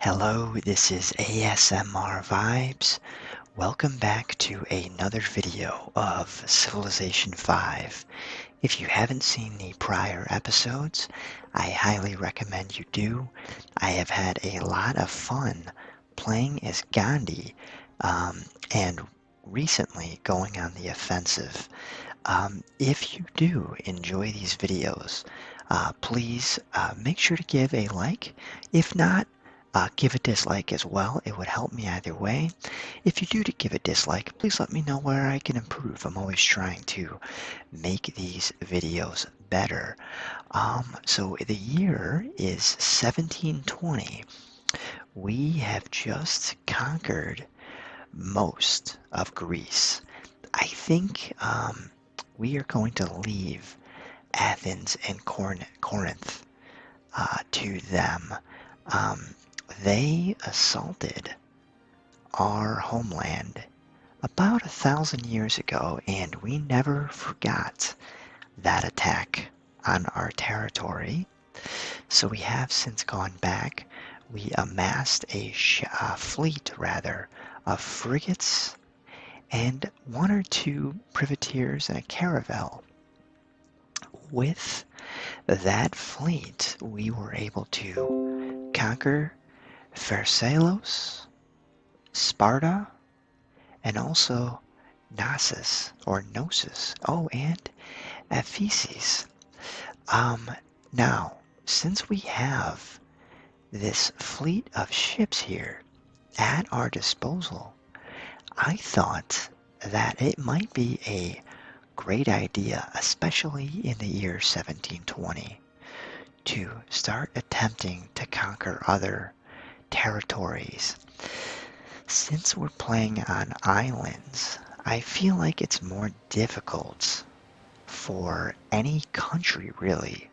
Hello, this is ASMR Vibes. Welcome back to another video of Civilization 5. If you haven't seen the prior episodes, I highly recommend you do. I have had a lot of fun playing as Gandhi and recently going on the offensive. If you do enjoy these videos, please make sure to give a like. If not, give a dislike as well. It would help me either way. If you do to give a dislike, please let me know where I can improve. I'm always trying to make these videos better. So the year is 1720. We have just conquered most of Greece. I think we are going to leave Athens and Corinth to them. Um, they assaulted our homeland about 1,000 years ago, and we never forgot that attack on our territory. So we have since gone back. We amassed a fleet, rather, of frigates and one or two privateers and a caravel. With that fleet, we were able to conquer Pharsalos, Sparta, and also Knossos or Gnosis. Oh, and Ephesus. Um, Now, since we have this fleet of ships here at our disposal, I thought that it might be a great idea, especially in the year 1720, to start attempting to conquer other territories. Since we're playing on islands, I feel like it's more difficult for any country really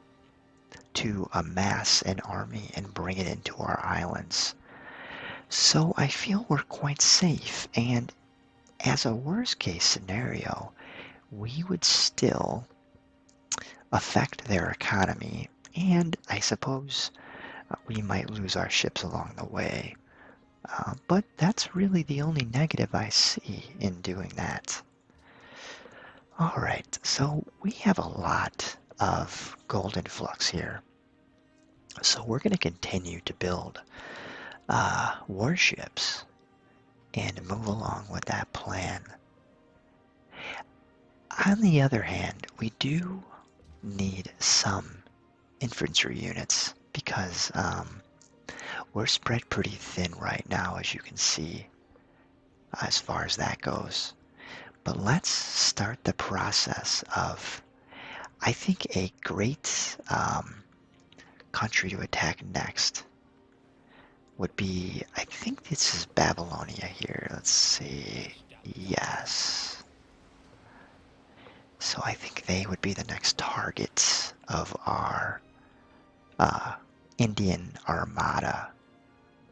to amass an army and bring it into our islands. So I feel we're quite safe, and as a worst case scenario, we would still affect their economy, and I suppose we might lose our ships along the way. But that's really the only negative I see in doing that. Alright, so we have a lot of golden flux here. So we're going to continue to build warships and move along with that plan. On the other hand, we do need some infantry units because we're spread pretty thin right now, as you can see, as far as that goes. But let's start the process of, I think, a great country to attack next would be, I think this is Babylonia here. Let's see. Yes. So I think they would be the next target of our Indian Armada.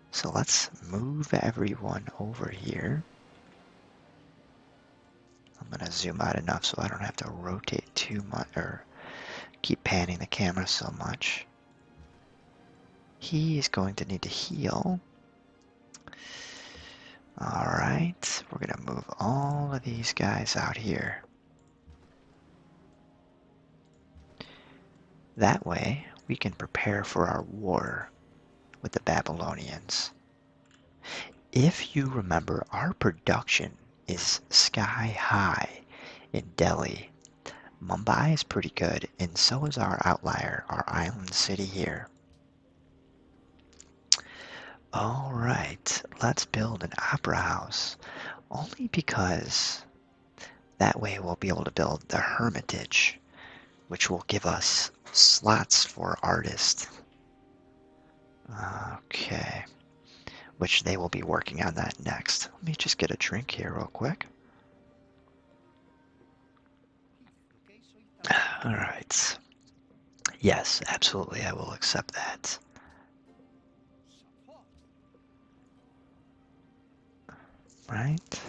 So let's move everyone over here. I'm going to zoom out enough so I don't have to rotate too much or keep panning the camera so much. He is going to need to heal. Alright, we're going to move all of these guys out here. That way, we can prepare for our war with the Babylonians. If you remember, our production is sky high in Delhi. Mumbai is pretty good, and so is our outlier, our island city here. Alright, let's build an opera house, only because that way we'll be able to build the Hermitage, which will give us slots for artists. Okay, which they will be working on that next. Let me just get a drink here real quick. Alright. Yes, absolutely, I will accept that. Right?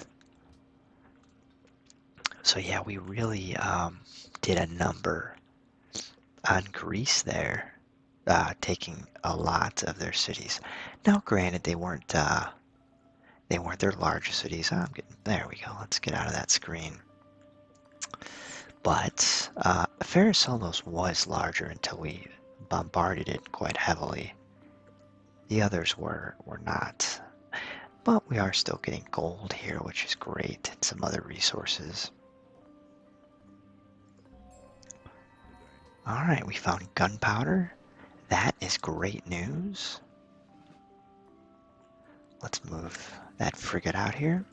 So yeah, we really did a number on Greece there. taking a lot of their cities. Now, granted, they weren't their largest cities. There we go. Let's get out of that screen. But Pharaoh was larger until we bombarded it quite heavily. The others were not. But we are still getting gold here, which is great, and some other resources. Alright, we found gunpowder. That is great news. Let's move that frigate out here.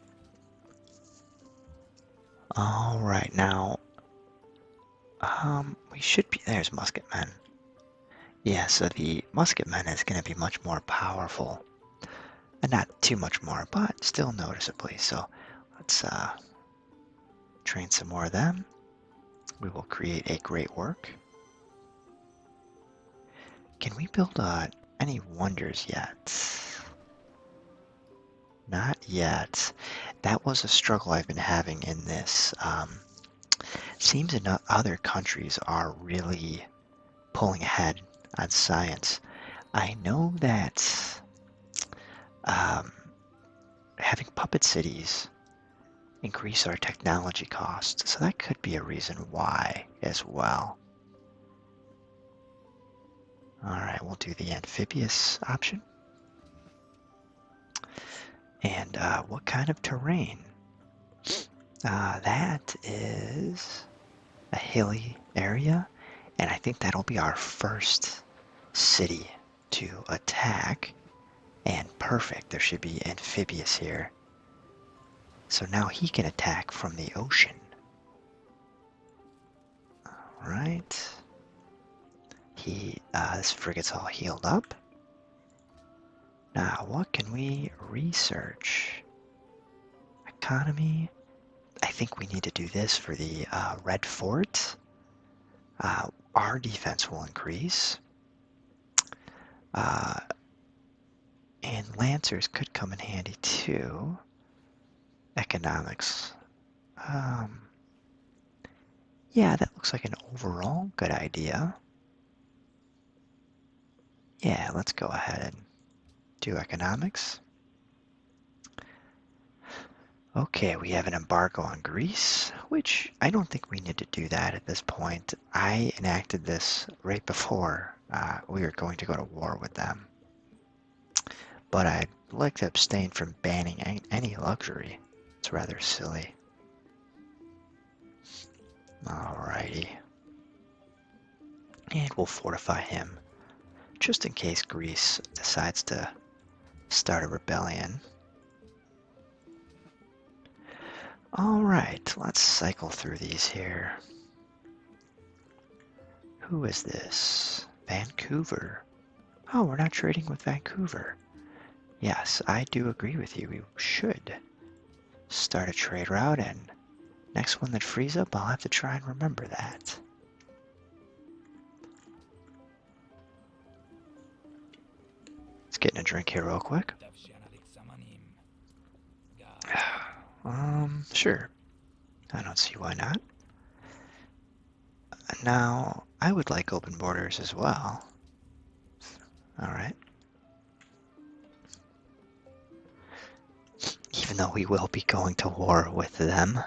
Alright, now, we should be, there's musketmen. Yeah, so the musketman is going to be much more powerful. And not too much more, but still noticeably. So let's train some more of them. We will create a great work. Can we build any wonders yet? Not yet. That was a struggle I've been having in this. Seems enough other countries are really pulling ahead on science. I know that having puppet cities increase our technology costs, so that could be a reason why as well. Alright, we'll do the amphibious option. And what kind of terrain? That is a hilly area, and I think that'll be our first city to attack. And perfect, there should be amphibious here. So now he can attack from the ocean. Alright. This frigate's all healed up. Now, what can we research? Economy. I think we need to do this for the Red Fort. Our defense will increase. And Lancers could come in handy too. Economics. Yeah, that looks like an overall good idea. Yeah, let's go ahead and do economics. Okay, we have an embargo on Greece, which I don't think we need to do that at this point. I enacted this right before we were going to go to war with them. But I'd like to abstain from banning any luxury. It's rather silly. Alrighty. And we'll fortify him, just in case Greece decides to start a rebellion. Alright, let's cycle through these here. Who is this? Vancouver. Oh, we're not trading with Vancouver. Yes, I do agree with you. We should start a trade route, and next one that frees up, I'll have to try and remember that. Let's get in a drink here real quick. Sure. I don't see why not. Now, I would like open borders as well. Alright. Even though we will be going to war with them,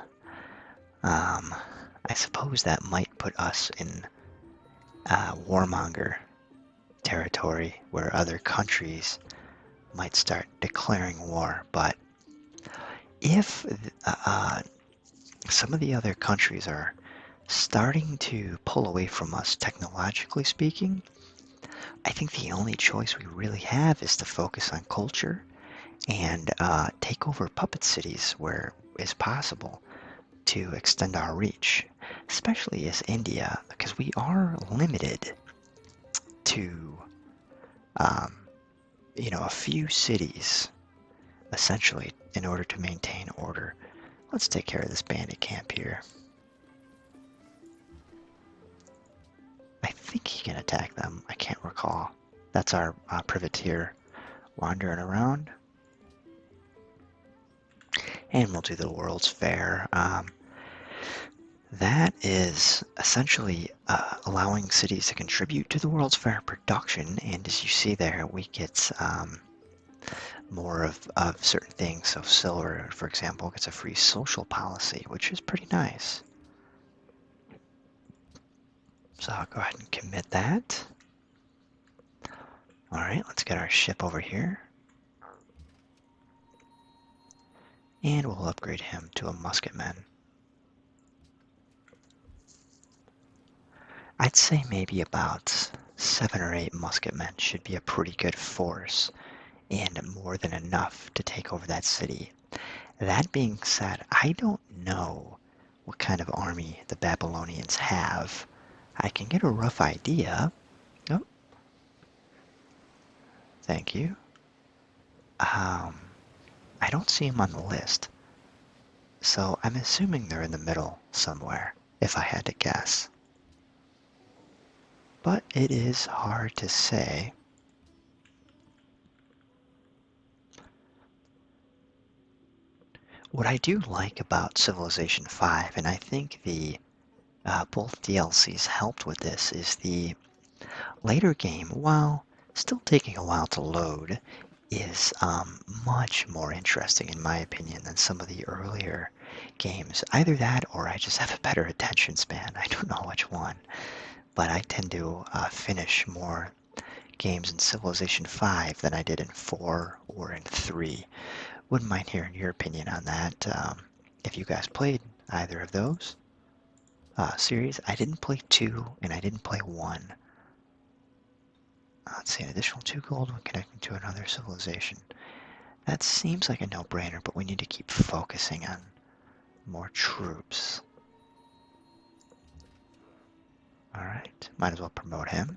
I suppose that might put us in warmonger territory where other countries might start declaring war. But if some of the other countries are starting to pull away from us technologically speaking, I think the only choice we really have is to focus on culture and take over puppet cities where is possible to extend our reach, especially as India, because we are limited to a few cities essentially in order to maintain order. Let's take care of this bandit camp here. I think he can attack them. I can't recall. That's our privateer wandering around. And we'll do the World's Fair. That is essentially allowing cities to contribute to the world's fair production, and as you see there, we get more of certain things. So silver, for example, gets a free social policy, which is pretty nice. So I'll go ahead and commit that. All right, let's get our ship over here. And we'll upgrade him to a musketman. I'd say maybe about 7 or 8 musketmen should be a pretty good force, and more than enough to take over that city. That being said, I don't know what kind of army the Babylonians have. I can get a rough idea. Oh, thank you. I don't see them on the list, so I'm assuming they're in the middle somewhere, if I had to guess. But it is hard to say. What I do like about Civilization 5, and I think the both DLCs helped with this, is the later game, while still taking a while to load, is much more interesting in my opinion than some of the earlier games. Either that or I just have a better attention span. I don't know which one, but I tend to finish more games in Civilization 5 than I did in 4 or in 3. Wouldn't mind hearing your opinion on that. If you guys played either of those series. I didn't play 2 and I didn't play 1. Let's see, an additional 2 gold when connecting to another civilization. That seems like a no-brainer, but we need to keep focusing on more troops. Alright, might as well promote him.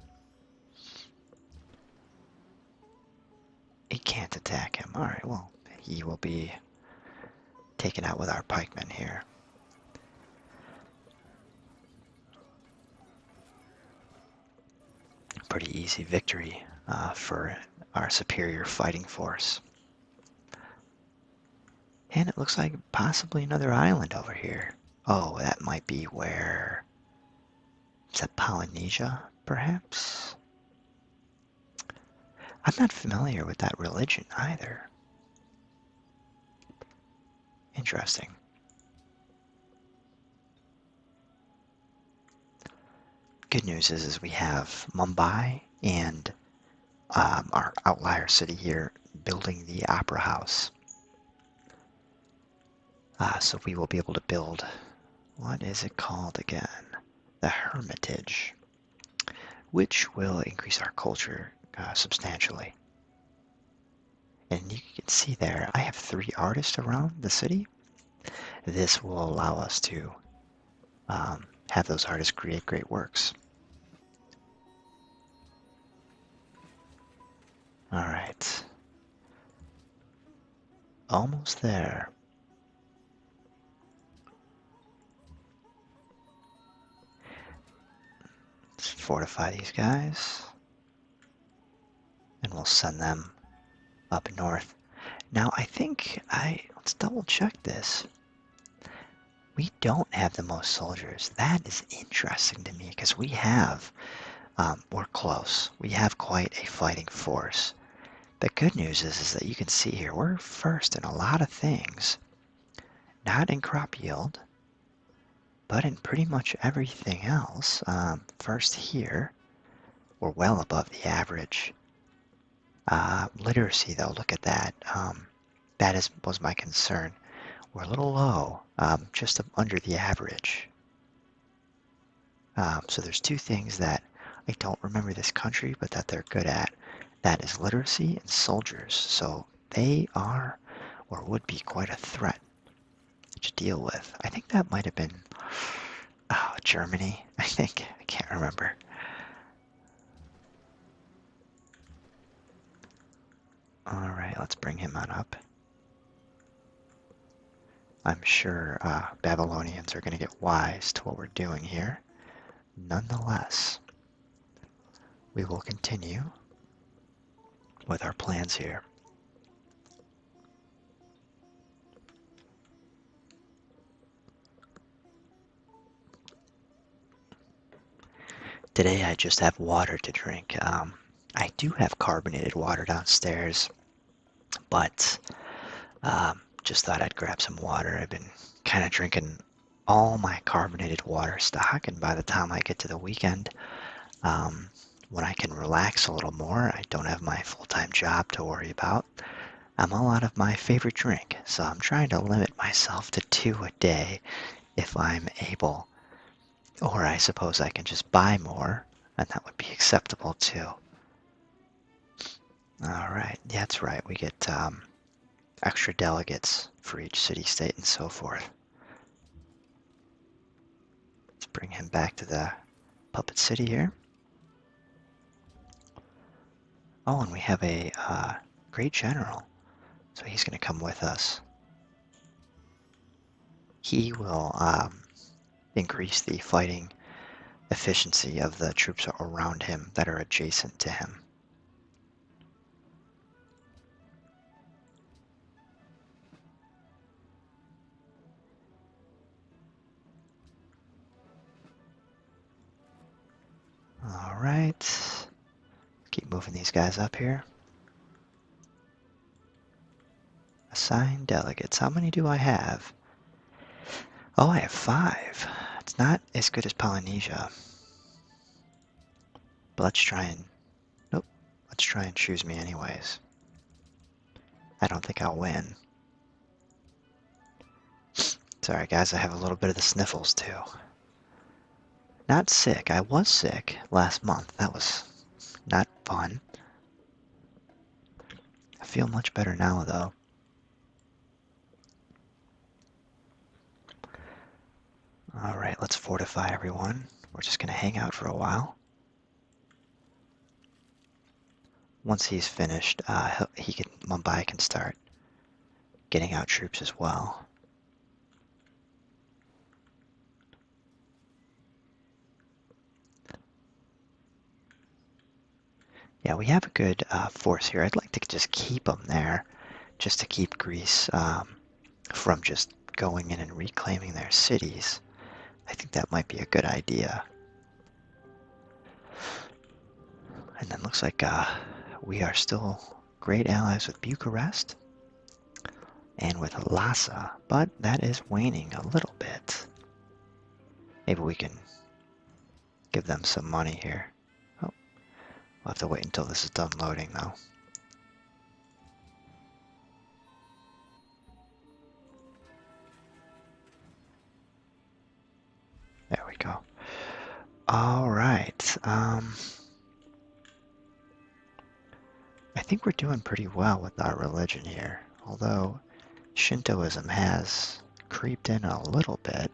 He can't attack him. Alright, well, he will be taken out with our pikemen here. Pretty easy victory for our superior fighting force. And it looks like possibly another island over here. Oh, that might be where... Is that Polynesia, perhaps? I'm not familiar with that religion either. Interesting. Good news is we have Mumbai and our outlier city here building the opera house. So we will be able to build, what is it called again? The Hermitage, which will increase our culture substantially. And you can see there, I have 3 artists around the city. This will allow us to have those artists create great works. Alright. Almost there. Let's fortify these guys. And we'll send them up north. Now I think let's double check this. We don't have the most soldiers. That is interesting to me because we have, we're close. We have quite a fighting force. The good news is that you can see here, we're first in a lot of things. Not in crop yield, but in pretty much everything else. First here, we're well above the average. Literacy though, look at that. That was my concern. We're a little low, just under the average. So there's 2 things that I don't remember this country, but that they're good at. That is literacy and soldiers. So they are, or would be, quite a threat to deal with. I think that might have been Germany, I think. I can't remember. Alright, let's bring him on up. I'm sure Babylonians are going to get wise to what we're doing here. Nonetheless, we will continue with our plans here. Today I just have water to drink. I do have carbonated water downstairs, but just thought I'd grab some water. I've been kind of drinking all my carbonated water stock, and by the time I get to the weekend, um, when I can relax a little more, I don't have my full-time job to worry about. I'm all out of my favorite drink, so I'm trying to limit myself to two a day if I'm able. Or I suppose I can just buy more, and that would be acceptable too. Alright, yeah, that's right. We get extra delegates for each city, state, and so forth. Let's bring him back to the puppet city here. Oh, and we have a great general, so he's going to come with us. He will increase the fighting efficiency of the troops around him that are adjacent to him. All right. Keep moving these guys up here. Assign delegates. How many do I have? Oh, I have 5. It's not as good as Polynesia. But let's try and... Nope. Let's try and choose me anyways. I don't think I'll win. Sorry guys, I have a little bit of the sniffles too. Not sick. I was sick last month. That was not fun. I feel much better now though. Alright, let's fortify everyone. We're just going to hang out for a while. Once he's finished, Mumbai can start getting out troops as well. Yeah, we have a good force here. I'd like to just keep them there, just to keep Greece from just going in and reclaiming their cities. I think that might be a good idea. And then looks like we are still great allies with Bucharest and with Lhasa, but that is waning a little bit. Maybe we can give them some money here. Oh, we'll have to wait until this is done loading though. There we go. All right. I think we're doing pretty well with our religion here, although Shintoism has creeped in a little bit.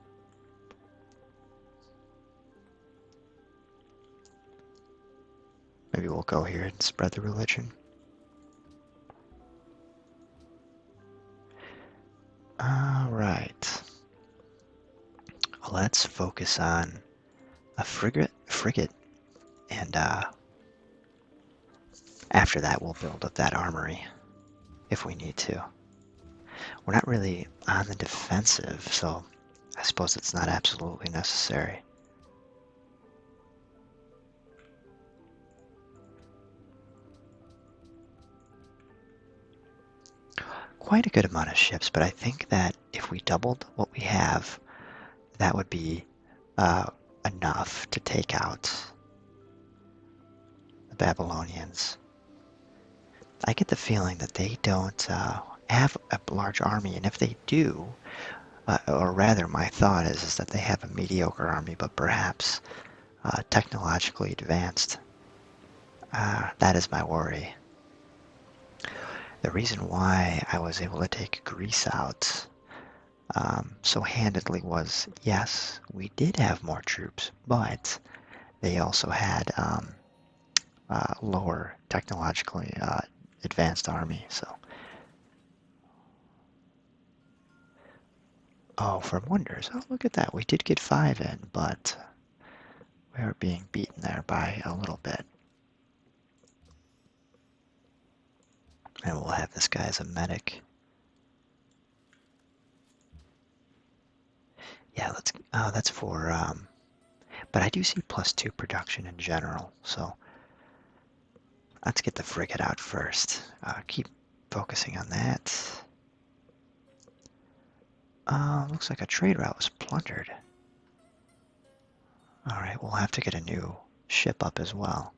Maybe we'll go here and spread the religion. All right. Let's focus on a frigate, and after that we'll build up that armory if we need to. We're not really on the defensive, so I suppose it's not absolutely necessary. Quite a good amount of ships, but I think that if we doubled what we have, that would be enough to take out the Babylonians. I get the feeling that they don't have a large army, and if they do, or rather my thought is that they have a mediocre army, but perhaps technologically advanced. That is my worry. The reason why I was able to take Greece out so handedly was, yes, we did have more troops, but they also had lower technologically advanced army. So, oh, for wonders! Oh, look at that. We did get 5 in, but we are being beaten there by a little bit. And we'll have this guy as a medic. Yeah, let's. Oh, that's for. But I do see +2 production in general, so let's get the frigate out first. Keep focusing on that. Looks like a trade route was plundered. Alright, we'll have to get a new ship up as well.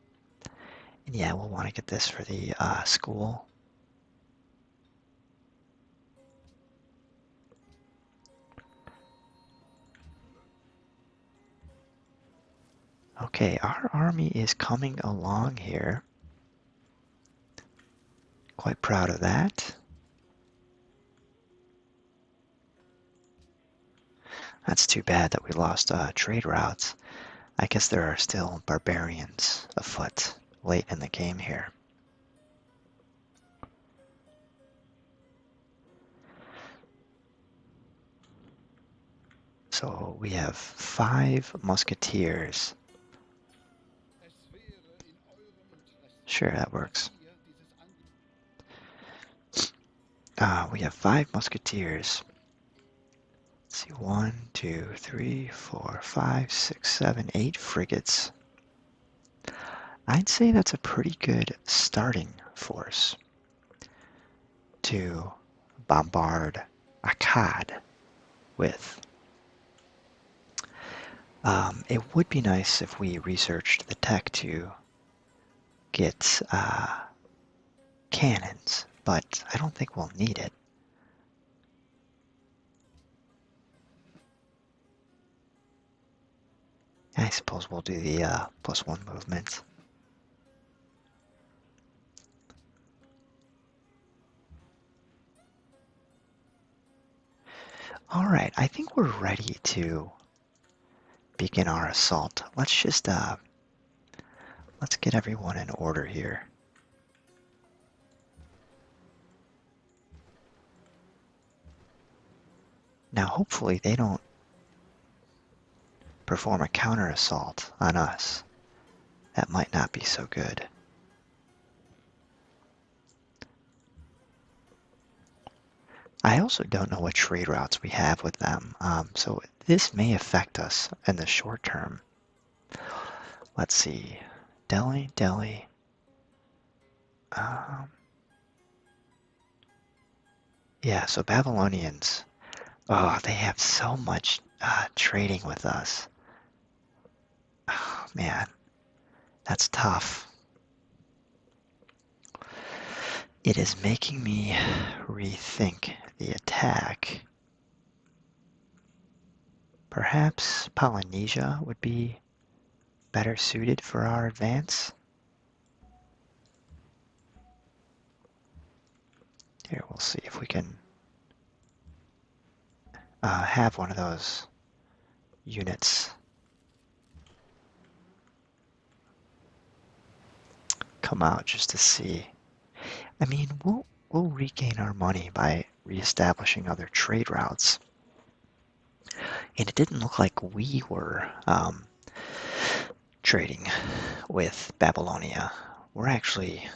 And yeah, we'll want to get this for the school. Okay, our army is coming along here. Quite proud of that. That's too bad that we lost trade routes. I guess there are still barbarians afoot late in the game here. So we have 5 musketeers. Sure, that works. We have 5 musketeers. Let's see, 1, 2, 3, 4, 5, 6, 7, 8 frigates. I'd say that's a pretty good starting force to bombard Akkad with. It would be nice if we researched the tech to get cannons, but I don't think we'll need it. I suppose we'll do the +1 movement. Alright, I think we're ready to begin our assault. Let's just let's get everyone in order here. Now hopefully they don't perform a counter assault on us. That might not be so good. I also don't know what trade routes we have with them, so this may affect us in the short term. Let's see, Delhi. Yeah, so Babylonians, oh, they have so much trading with us. Oh, man, that's tough. It is making me rethink the attack. Perhaps Polynesia would be better suited for our advance. Here, we'll see if we can have one of those units come out just to see. I mean, we'll regain our money by reestablishing other trade routes. And it didn't look like we were trading with Babylonia. We're actually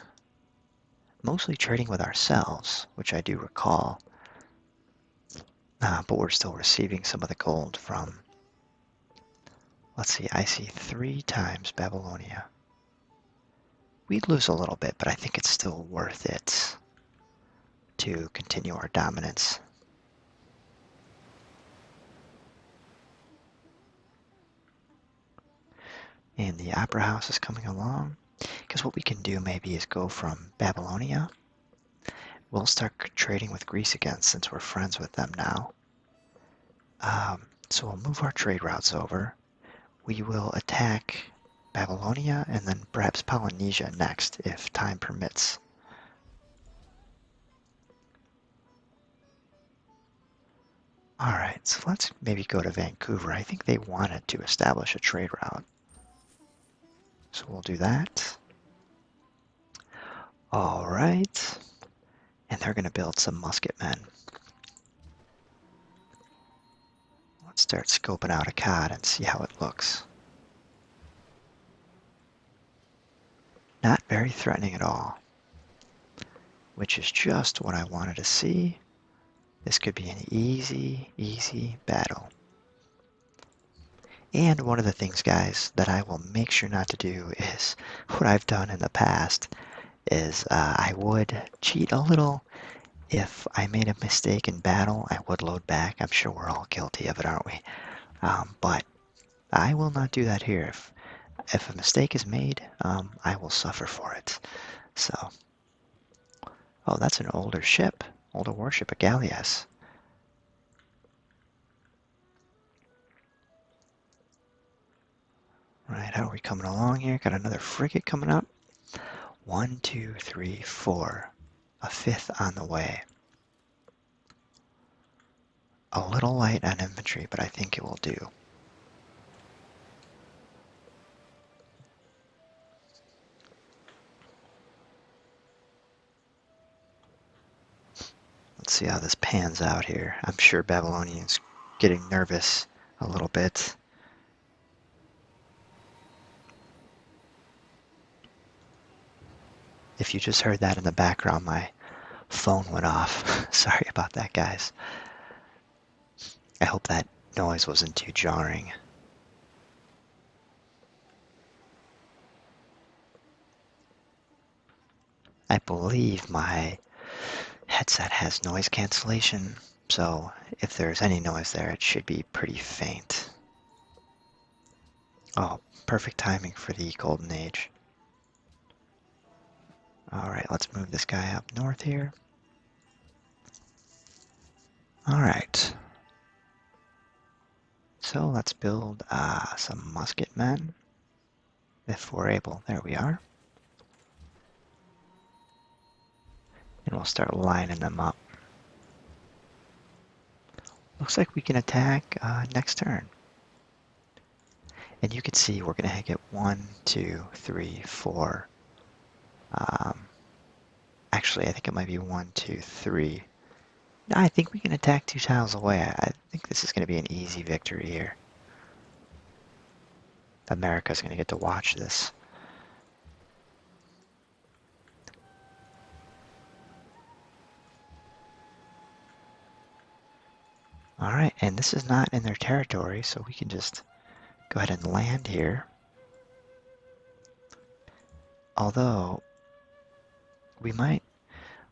mostly trading with ourselves, which I do recall. But we're still receiving some of the gold from, let's see, I see 3 times Babylonia. We'd lose a little bit, but I think it's still worth it to continue our dominance. And the Opera House is coming along. Because what we can do maybe is go from Babylonia. We'll start trading with Greece again since we're friends with them now. So we'll move our trade routes over. We will attack Babylonia and then perhaps Polynesia next if time permits. Alright, so let's maybe go to Vancouver. I think they wanted to establish a trade route. So we'll do that. Alright. And they're going to build some musketmen. Let's start scoping out Akkad and see how it looks. Not very threatening at all. Which is just what I wanted to see. This could be an easy battle. And one of the things, guys, that I will make sure not to do is what I've done in the past is I would cheat a little. If I made a mistake in battle, I would load back. I'm sure we're all guilty of it, aren't we? But I will not do that here. If a mistake is made, I will suffer for it. So, oh, that's an older ship, older warship, a galleass. Right, how are we coming along here? Got another frigate coming up. 1, 2, 3, 4. A fifth on the way. A little light on infantry, but I think it will do. Let's see how this pans out here. I'm sure Babylonian's getting nervous a little bit. If you just heard that in the background, my phone went off. Sorry about that, guys. I hope that noise wasn't too jarring. I believe my headset has noise cancellation, so if there's any noise there, it should be pretty faint. Oh, perfect timing for the Golden Age. Alright, let's move this guy up north here. Alright. So let's build some musket men. If we're able. There we are. And we'll start lining them up. Looks like we can attack next turn. And you can see we're going to get 1, 2, 3, 4. Actually, I think it might be 1, 2, 3. No, I think we can attack 2 tiles away. I think this is going to be an easy victory here. America's going to get to watch this. Alright, and this is not in their territory, so we can just go ahead and land here. Although, we might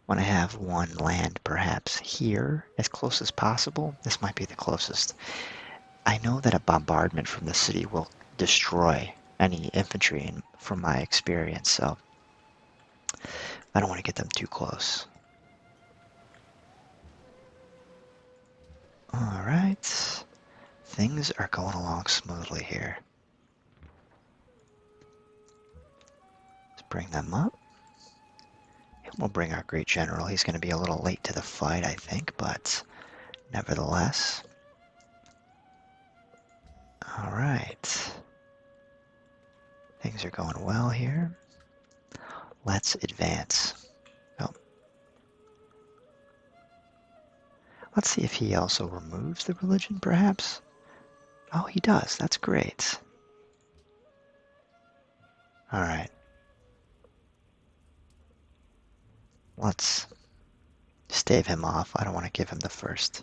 want to have one land perhaps here as close as possible. This might be the closest. I know that a bombardment from the city will destroy any infantry from my experience, so I don't want to get them too close. Alright, things are going along smoothly here. Let's bring them up. And we'll bring our great general. He's going to be a little late to the fight, I think, but nevertheless. Alright. Things are going well here. Let's advance. Oh. Let's see if he also removes the religion, perhaps? Oh, he does. That's great. Alright. Let's stave him off. I don't want to give him the first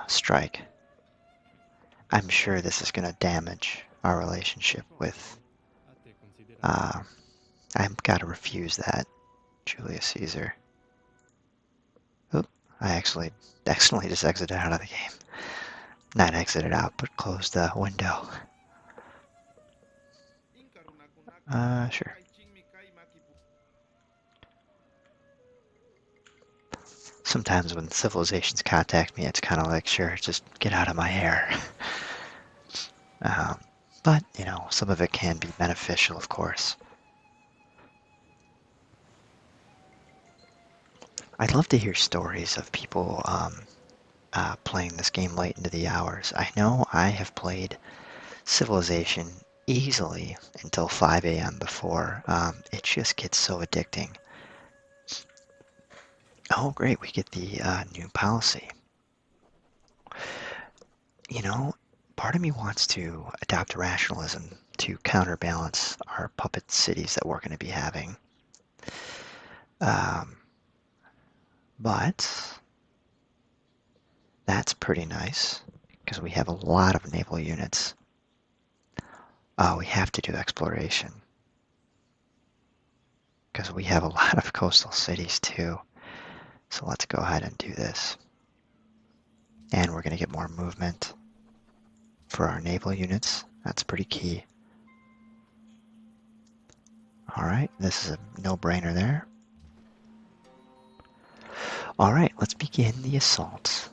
strike. I'm sure this is going to damage our relationship with... I've got to refuse that, Julius Caesar. Oop, I actually accidentally just exited out of the game. Not exited out, but closed the window. Sure. Sometimes when civilizations contact me, it's kind of like, sure, just get out of my hair. But, you know, some of it can be beneficial, of course. I'd love to hear stories of people playing this game late into the hours. I know I have played Civilization easily until 5 a.m. before. It just gets so addicting. Oh, great, we get the new policy. You know, part of me wants to adopt rationalism to counterbalance our puppet cities that we're going to be having. But that's pretty nice, because we have a lot of naval units. We have to do exploration because we have a lot of coastal cities too. So let's go ahead and do this. And we're going to get more movement for our naval units. That's pretty key. Alright, this is a no-brainer there. Alright, let's begin the assault.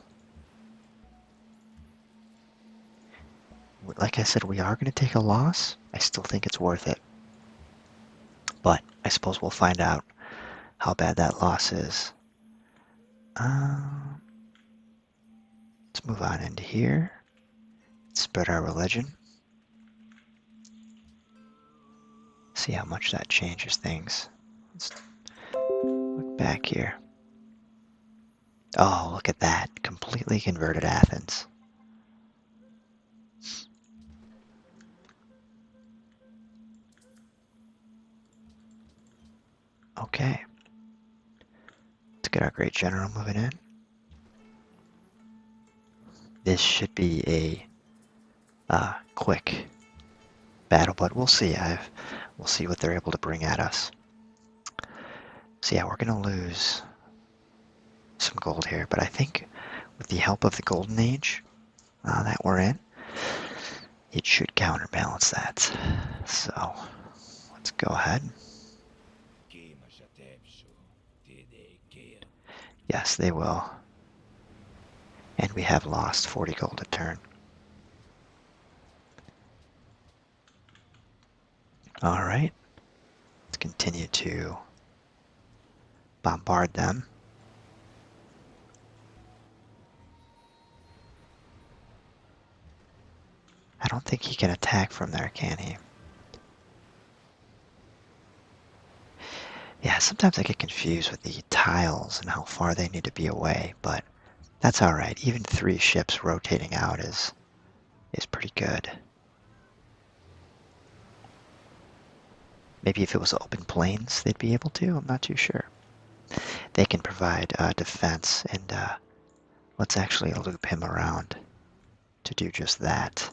Like I said, we are going to take a loss. I still think it's worth it. But I suppose we'll find out how bad that loss is. Let's move on into here. Spread our religion. See how much that changes things. Let's look back here. Oh, look at that. Completely converted Athens. Okay. Let's get our great general moving in. This should be a quick battle, but we'll see. We'll see what they're able to bring at us. So yeah, we're going to lose some gold here, but I think with the help of the Golden Age that we're in, it should counterbalance that. So let's go ahead. Yes, they will. And we have lost 40 gold a turn. Alright. Let's continue to bombard them. I don't think he can attack from there, can he? Yeah, sometimes I get confused with the tiles and how far they need to be away, but that's alright. Even 3 ships rotating out is pretty good. Maybe if it was open plains, they'd be able to. I'm not too sure. They can provide defense, and let's actually loop him around to do just that.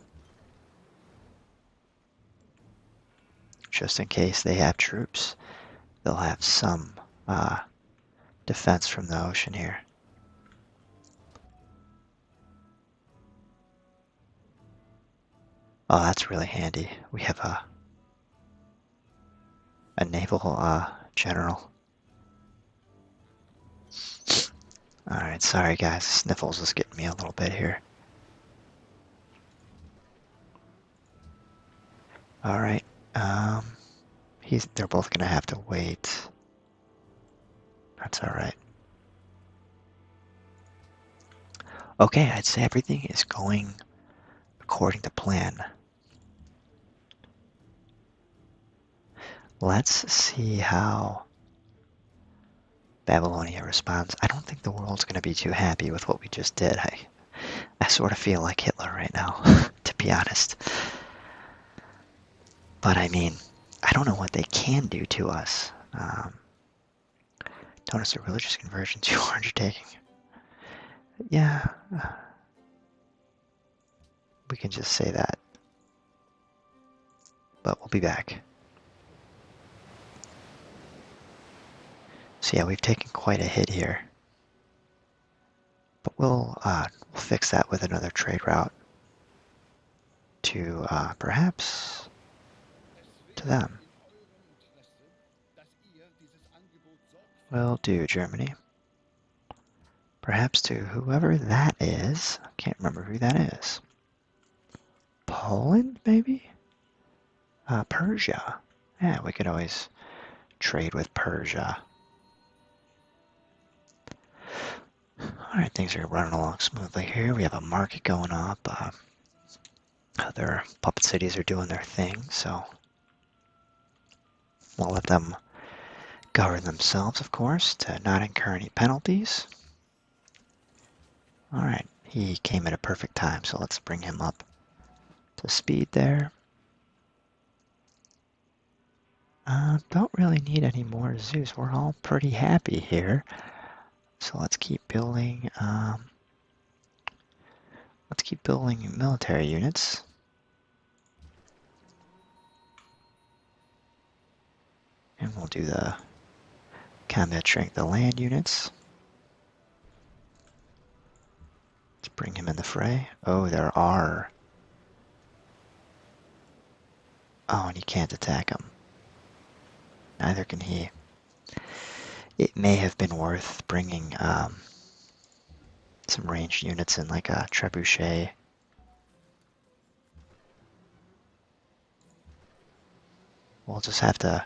Just in case they have troops, they'll have some defense from the ocean here. Oh, that's really handy. We have a naval general. Alright, sorry guys, sniffles is getting me a little bit here. Alright, they're both gonna have to wait. That's alright. Okay, I'd say everything is going according to plan. Let's see how Babylonia responds. I don't think the world's going to be too happy with what we just did. I sort of feel like Hitler right now, to be honest. But I mean, I don't know what they can do to us. Notice the religious conversions you are undertaking. Yeah, we can just say that. But we'll be back. So yeah, we've taken quite a hit here. But we'll fix that with another trade route to perhaps to them. Will do, Germany. Perhaps to whoever that is. I can't remember who that is. Poland, maybe? Persia. Yeah, we could always trade with Persia. Alright, things are running along smoothly here. We have a market going up. Other puppet cities are doing their thing, so we'll let them govern themselves, of course, to not incur any penalties. Alright, he came at a perfect time, so let's bring him up to speed there. Don't really need any more zoos. We're all pretty happy here. So let's keep building. Let's keep building military units. And we'll do the combat strength, the land units. Let's bring him in the fray. Oh, there are. Oh, and you can't attack him. Neither can he. It may have been worth bringing some ranged units in, like a trebuchet. We'll just have to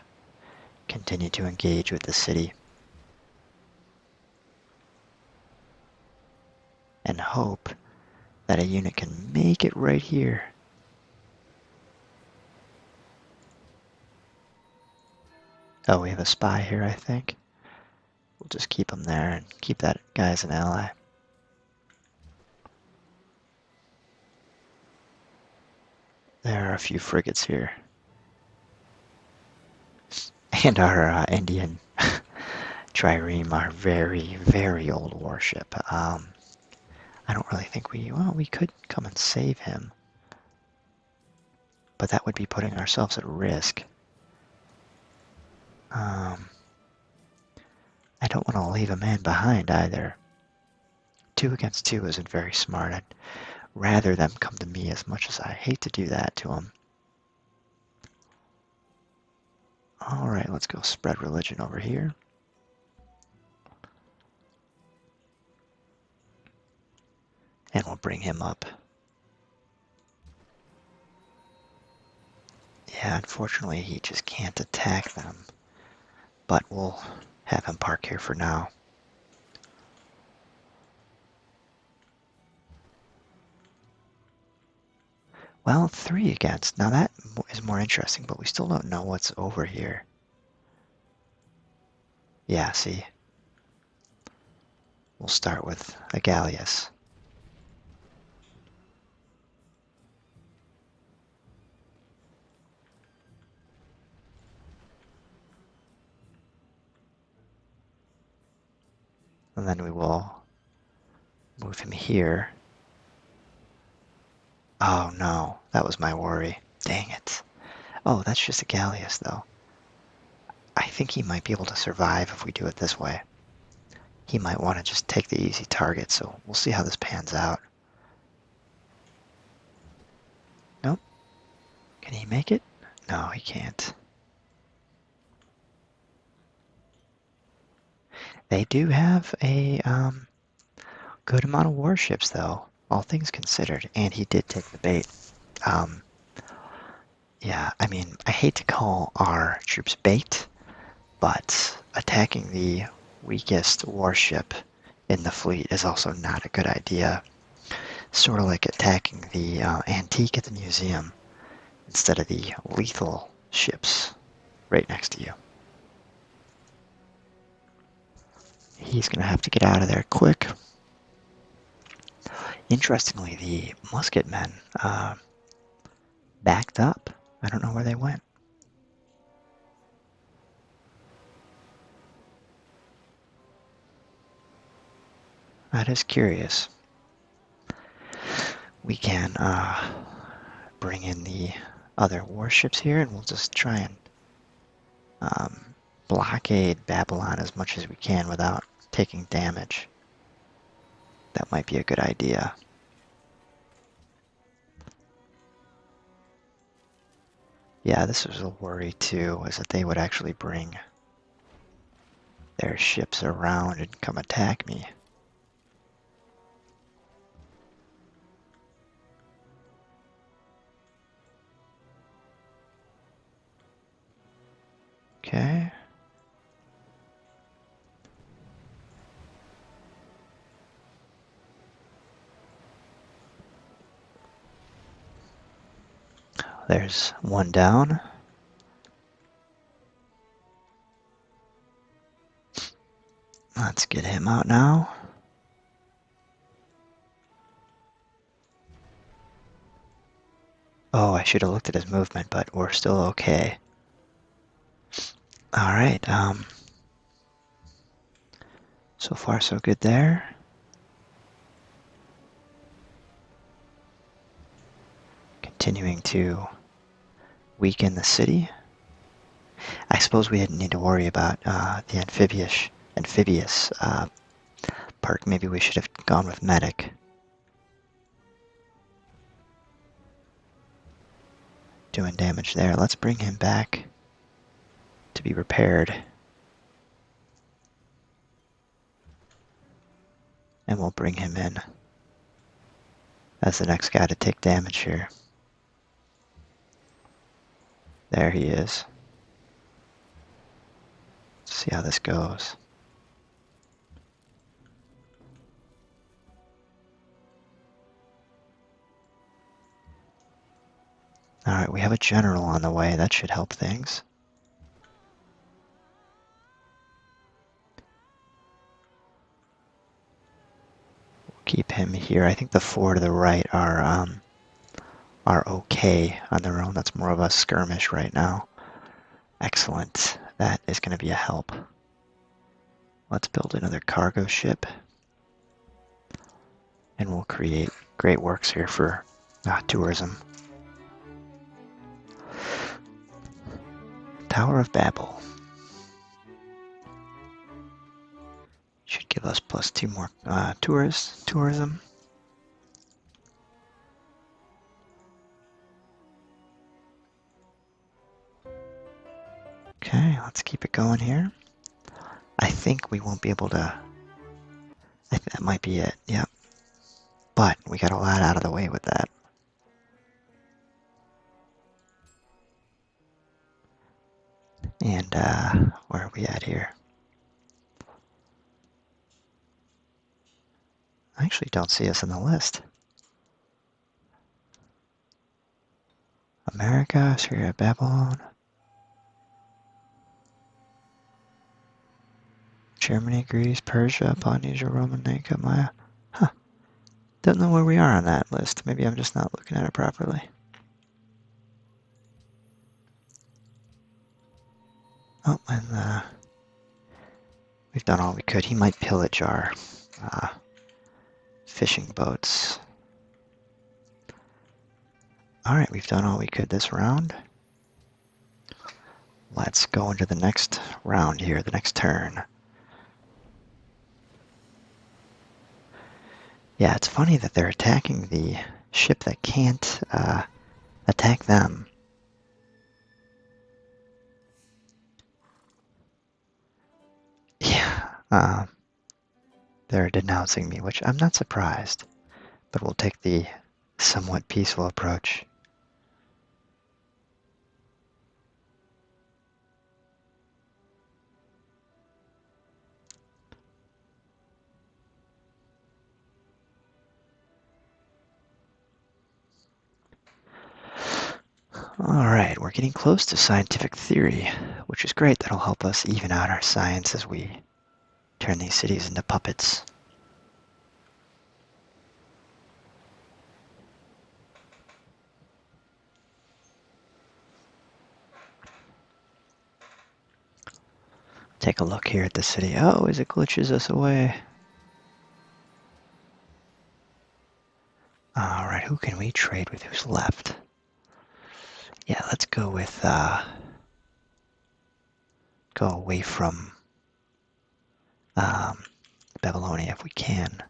continue to engage with the city and hope that a unit can make it right here. Oh, we have a spy here, I think. We'll just keep him there and keep that guy as an ally. There are a few frigates here. And our Indian trireme, our very, very old warship. I don't really think we could come and save him. But that would be putting ourselves at risk. I don't want to leave a man behind either. 2 against 2 isn't very smart. I'd rather them come to me, as much as I hate to do that to them. Alright, let's go spread religion over here. And we'll bring him up. Yeah, unfortunately he just can't attack them. But we'll have him park here for now. Well, 3 against. Now that is more interesting, but we still don't know what's over here. Yeah, see? We'll start with a galleass. And then we will move him here. Oh no, that was my worry. Dang it. Oh, that's just a galleass though. I think he might be able to survive if we do it this way. He might want to just take the easy target, so we'll see how this pans out. Nope. Can he make it? No, he can't. They do have a good amount of warships, though, all things considered, and he did take the bait. Yeah, I mean, I hate to call our troops bait, but attacking the weakest warship in the fleet is also not a good idea. Sort of like attacking the antique at the museum instead of the lethal ships right next to you. He's going to have to get out of there quick. Interestingly, the musketmen backed up. I don't know where they went. That is curious. We can bring in the other warships here, and we'll just try and blockade Babylon as much as we can without taking damage. That might be a good idea. Yeah, this was a worry too, is that they would actually bring their ships around and come attack me. Okay. There's one down. Let's get him out now. Oh, I should have looked at his movement, but we're still okay. Alright, so far so good there. continuing to weaken the city. I suppose we didn't need to worry about the amphibious perk. Maybe we should have gone with medic. Doing damage there. Let's bring him back to be repaired. And we'll bring him in as the next guy to take damage here. There he is. Let's see how this goes. Alright, we have a general on the way. That should help things. We'll keep him here. I think the four to the right are okay on their own. That's more of a skirmish right now. Excellent. That is going to be a help. Let's build another cargo ship. And we'll create great works here for tourism. Tower of Babel. Should give us +2 more tourism. Okay, let's keep it going here. I think we won't be able to... I think that might be it, yep. But we got a lot out of the way with that. And where are we at here? I actually don't see us in the list. America, Syria, Babylon. Germany, Greece, Persia, Polynesia, Roman, Nika, Maya. Huh. Don't know where we are on that list. Maybe I'm just not looking at it properly. Oh, and we've done all we could. He might pillage our fishing boats. Alright, we've done all we could this round. Let's go into the next round here, the next turn. Yeah, it's funny that they're attacking the ship that can't attack them. Yeah, they're denouncing me, which I'm not surprised, but we'll take the somewhat peaceful approach. Alright, we're getting close to scientific theory, which is great. That'll help us even out our science as we turn these cities into puppets. Take a look here at the city. Oh, as it glitches us away. Alright, who can we trade with? Who's left? Yeah, let's go with, go away from Babylonia if we can.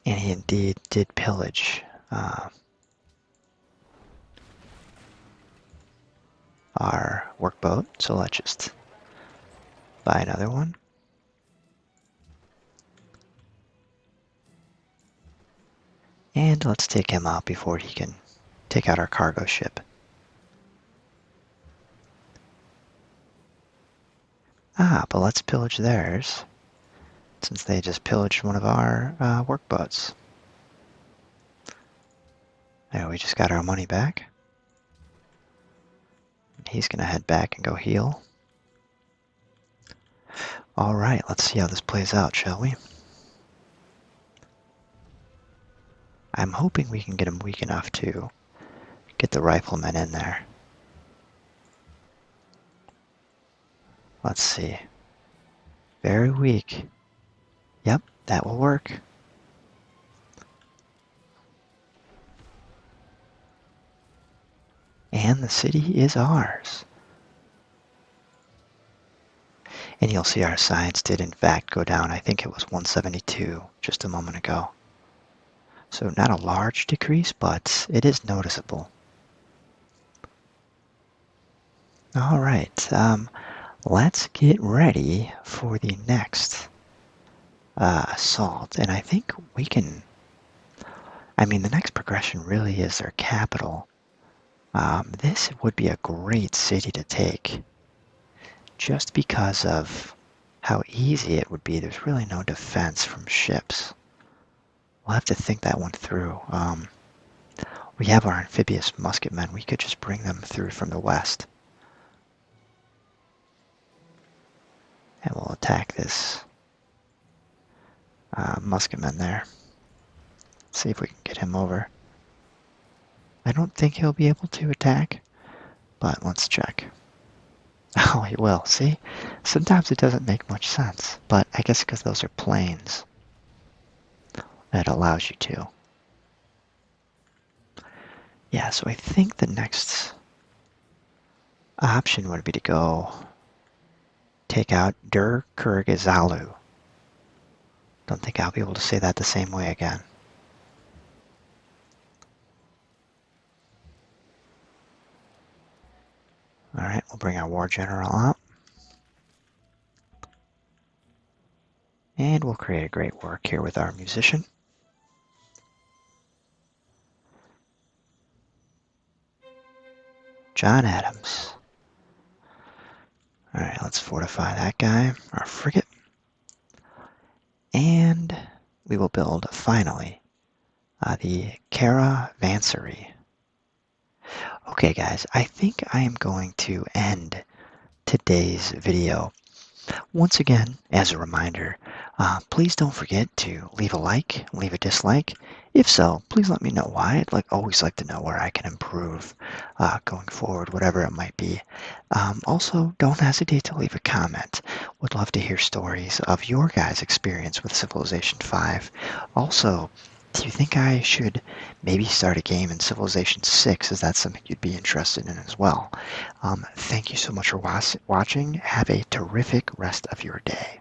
And he indeed did pillage our workboat, so let's just buy another one. And let's take him out before he can take out our cargo ship. But let's pillage theirs, since they just pillaged one of our workboats. There, we just got our money back. He's gonna head back and go heal. Alright, let's see how this plays out, shall we? I'm hoping we can get him weak enough to get the riflemen in there. Let's see. Very weak. Yep, that will work. And the city is ours. And you'll see our science did in fact go down. I think it was 172 just a moment ago. So not a large decrease, but it is noticeable. All right, let's get ready for the next assault. And I think we can, I mean, the next progression really is their capital. This would be a great city to take just because of how easy it would be. There's really no defense from ships. We'll have to think that one through. We have our amphibious musketmen. We could just bring them through from the west. And we'll attack this musketman there. See if we can get him over. I don't think he'll be able to attack, but let's check. Oh, he will. See? Sometimes it doesn't make much sense, but I guess because those are planes, it allows you to. Yeah, so I think the next option would be to go take out Der Kurgazalu. Don't think I'll be able to say that the same way again. Alright, we'll bring our war general up. And we'll create a great work here with our musician. John Adams. Alright, let's fortify that guy, our frigate. And we will build, finally, the Caravansary. Okay, guys, I think I am going to end today's video. Once again, as a reminder, please don't forget to leave a like, leave a dislike. If so, please let me know why. I'd always like to know where I can improve going forward, whatever it might be. Also, don't hesitate to leave a comment. Would love to hear stories of your guys' experience with Civilization 5. Also, do you think I should maybe start a game in Civilization 6? Is that something you'd be interested in as well? Thank you so much for watching. Have a terrific rest of your day.